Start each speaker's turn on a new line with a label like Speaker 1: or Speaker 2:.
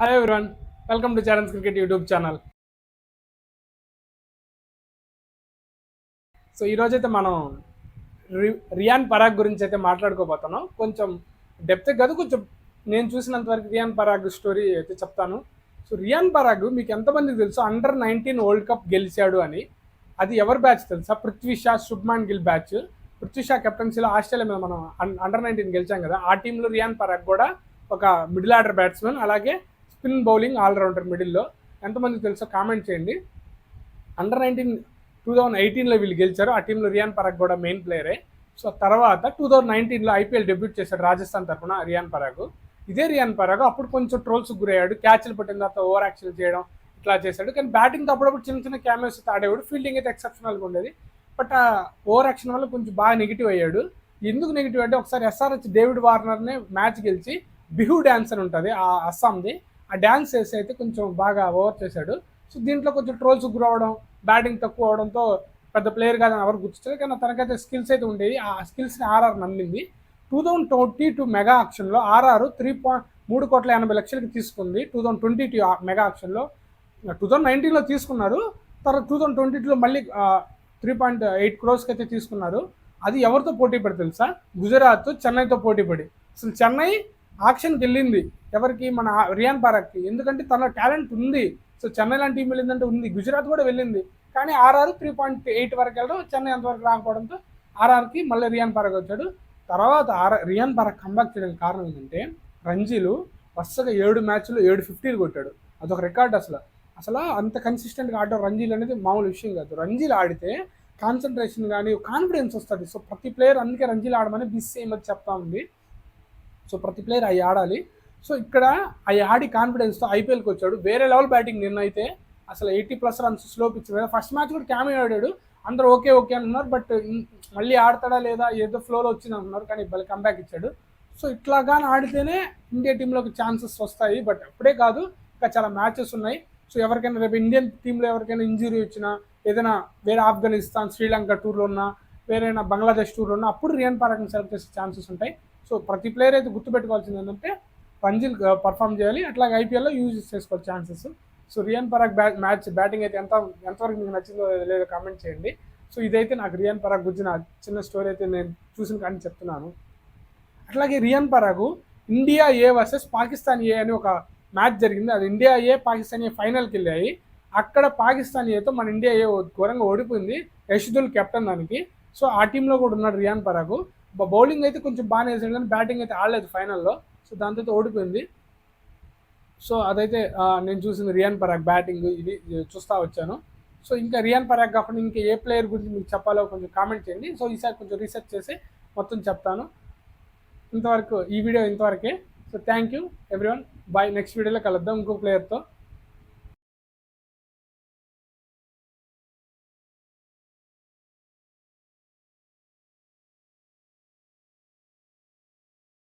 Speaker 1: Hi everyone, welcome to చారెన్స్ cricket YouTube channel. So ఈరోజైతే మనం రియాన్ పరాగ్ గురించి అయితే మాట్లాడుకోబోతున్నాం. కొంచెం డెప్త్ కాదు, కొంచెం నేను చూసినంత వరకు రియాన్ పరాగ్ స్టోరీ అయితే చెప్తాను. సో రియాన్ పరాగ్ మీకు ఎంతమందికి తెలుసు అండర్-19 వరల్డ్ కప్ గెలిచాడు అని? అది ఎవరి బ్యాచ్ తెలుసా? పృథ్వీ షా, శుభ్మాన్ గిల్ బ్యాచ్. పృథ్వీ షా కెప్టెన్సీలో ఆస్ట్రేలియా మీద మనం అండర్-19 గెలిచాం కదా, ఆ టీంలో రియాన్ పరాగ్ కూడా ఒక మిడిల్ ఆర్డర్ బ్యాట్స్మెన్, అలాగే స్పిన్ బౌలింగ్ ఆల్రౌండర్ మిడిల్లో. ఎంతమందికి తెలుసో కామెంట్ చేయండి. అండర్-19 2018లో వీళ్ళు గెలిచారు. ఆ టీంలో రియాన్ పరాగ్ కూడా మెయిన్ ప్లేయరే. సో తర్వాత 2019లో ఐపీఎల్ డెబ్యూట్ చేశాడు రాజస్థాన్ తరఫున రియాన్ పరాగ్. ఇదే రియాన్ పరాగ్ అప్పుడు కొంచెం ట్రోల్స్ గురయ్యాడు. క్యాచ్లు పట్టిన తర్వాత ఓవర్ యాక్షన్ చేయడం ఇట్లా చేశాడు. కానీ బ్యాటింగ్తో అప్పుడప్పుడు చిన్న చిన్న క్యామెరాస్ ఆడేవాడు. ఫీల్డింగ్ అయితే ఎక్సెప్షనల్గా ఉండేది. బట్ ఆ ఓవర్ యాక్షన్ వల్ల కొంచెం బాగా నెగిటివ్ అయ్యాడు. ఎందుకు నెగిటివ్ అంటే, ఒకసారి ఎస్ఆర్హెచ్ డేవిడ్ వార్నర్ని మ్యాచ్ గెలిచి బిహు డ్యాన్స్ అని ఉంటుంది ఆ అస్సాంది, ఆ డ్యాన్స్ చేసి అయితే కొంచెం బాగా ఓవర్ చేశాడు. సో దీంట్లో కొంచెం ట్రోల్స్ గురవడం, బ్యాటింగ్ తక్కువ అవడంతో పెద్ద ప్లేయర్ కాదని ఎవరు గుర్తించలేదు. కానీ తనకైతే స్కిల్స్ అయితే ఉండేవి. ఆ స్కిల్స్ని ఆర్ఆర్ నమ్మింది. 2022 మెగా ఆక్షన్లో ఆర్ఆర్ 3,80,00,000కి తీసుకుంది. 2022 మెగా ఆక్షన్లో 2019లో తీసుకున్నారు. తర్వాత 2022లో మళ్ళీ 3.8 crores అయితే తీసుకున్నారు. అది ఎవరితో పోటీ పడి తెలుసా? గుజరాత్ చెన్నైతో పోటీ పడి. అసలు చెన్నై ఆక్షన్కి వెళ్ళింది ఎవరికి? మన రియాన్ పరాగ్కి. ఎందుకంటే తన టాలెంట్ ఉంది. సో చెన్నై లాంటి టీం వెళ్ళిందంటే ఉంది. గుజరాత్ కూడా వెళ్ళింది. కానీ ఆర్ఆర్ 3.8 వరకు వెళ్ళడం, చెన్నై అంతవరకు రాకపోవడంతో ఆర్ఆర్కి మళ్ళీ రియాన్ పరాగ్ వచ్చాడు. తర్వాత రియాన్ పరాగ్ కంబ్యాక్ చేయడానికి కారణం ఏంటంటే, రంజీలు వరుసగా 7 మ్యాచ్లు 7 50లు కొట్టాడు. అదొక రికార్డ్. అసలు అంత కన్సిస్టెంట్గా ఆడడం రంజీలు అనేది మామూలు విషయం కాదు. రంజీలు ఆడితే కాన్సన్ట్రేషన్ కానీ కాన్ఫిడెన్స్ వస్తుంది. సో ప్రతి ప్లేయర్ అందుకే రంజీలు ఆడమని బీసీసీఐ మధ్య చెప్తా ఉంది. సో ప్రతి ప్లేయర్ అవి ఆడాలి. సో ఇక్కడ అవి ఆడి కాన్ఫిడెన్స్తో ఐపీఎల్కి వచ్చాడు. వేరే లెవెల్ బ్యాటింగ్ నిన్న అయితే అసలు 80+ రన్స్ స్లో పిచ్ మీద ఫస్ట్ మ్యాచ్ కూడా క్యామియో ఆడాడు. అందరూ ఓకే ఓకే అంటున్నారు. బట్ మళ్ళీ ఆడతాడా లేదా, ఏదో ఫ్లోలో వచ్చింది అంటున్నారు. కానీ మళ్ళీ కంబ్యాక్ ఇచ్చాడు. సో ఇట్లాగానే ఆడితేనే ఇండియా టీంలోకి ఛాన్సెస్ వస్తాయి. బట్ అప్పుడే కాదు, ఇంకా చాలా మ్యాచెస్ ఉన్నాయి. సో ఎవరికైనా రేపు ఇండియన్ టీంలో ఎవరికైనా ఇంజురీ వచ్చినా, ఏదైనా వేరే ఆఫ్ఘనిస్తాన్, శ్రీలంక టూర్లో ఉన్నా, వేరైనా బంగ్లాదేశ్ టూర్లో ఉన్నా, అప్పుడు రియాన్ పరాగ్ని సెలెక్ట్ చేసే ఛాన్సెస్ ఉంటాయి. సో ప్రతి ప్లేయర్ అయితే గుర్తుపెట్టుకోవాల్సింది ఏంటంటే, రంజీల్ పర్ఫామ్ చేయాలి, అట్లాగే ఐపీఎల్లో యూజ్ చేసుకోవాలి chances. So Riyan Parag match batting అయితే ఎంతవరకు మీకు నచ్చిందో లేదో కామెంట్ చేయండి. సో ఇదైతే నాకు రియాన్ పరాగ్ గురించి నా చిన్న స్టోరీ అయితే నేను చూసిన కానీ చెప్తున్నాను. అట్లాగే Riyan Parag India A versus Pakistan A అని ఒక మ్యాచ్ జరిగింది. అది ఇండియా ఏ పాకిస్తాన్ ఏ ఫైనల్కి వెళ్ళాయి. అక్కడ పాకిస్తాన్ ఏతో మన ఇండియా ఏ ఘోరంగా ఓడిపోయింది. యష్దుల్ కెప్టెన్ దానికి. సో ఆ టీంలో కూడా ఉన్నాడు రియాన్ పరాగ్. బౌలింగ్ అయితే కొంచెం బాగానే వేసాడు, కానీ బ్యాటింగ్ అయితే ఆడలేదు ఫైనల్లో. సో దాంతో ఓడిపోయింది. సో అదైతే నేను చూసింది రియాన్ పరాగ్ బ్యాటింగ్ ఇది చూస్తూ వచ్చాను. సో ఇంకా రియాన్ పరాగ్ కాకుండా ఇంకా ఏ ప్లేయర్ గురించి మీకు చెప్పాలో కొంచెం కామెంట్ చేయండి. సో ఈసారి కొంచెం రీసెర్చ్ చేసి మొత్తం చెప్తాను. ఈ వీడియో ఇంతవరకే. So thank you everyone. Bye. Next వీడియోలో కలుద్దాం ఇంకో ప్లేయర్తో.